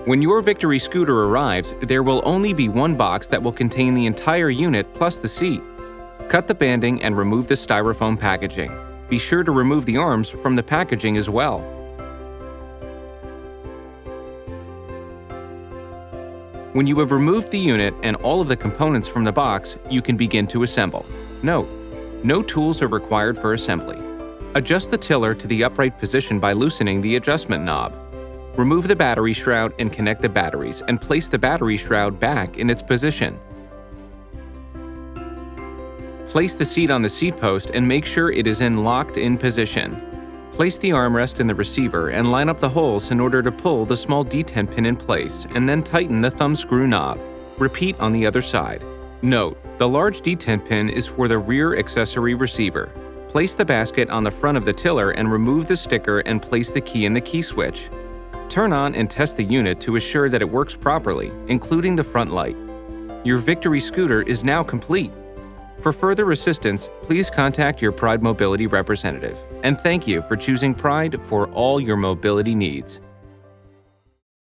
When your Victory scooter arrives, there will only be one box that will contain the entire unit plus the seat. Cut the banding and remove the styrofoam packaging. Be sure to remove the arms from the packaging as well. When you have removed the unit and all of the components from the box, you can begin to assemble. Note: no tools are required for assembly. Adjust the tiller to the upright position by loosening the adjustment knob. Remove the battery shroud and connect the batteries, and place the battery shroud back in its position. Place the seat on the seat post and make sure it is in locked-in position. Place the armrest in the receiver and line up the holes in order to pull the small detent pin in place, and then tighten the thumb screw knob. Repeat on the other side. Note: the large detent pin is for the rear accessory receiver. Place the basket on the front of the tiller and remove the sticker and place the key in the key switch. Turn on and test the unit to assure that it works properly, including the front light. Your Victory scooter is now complete. For further assistance, please contact your Pride Mobility representative. And thank you for choosing Pride for all your mobility needs.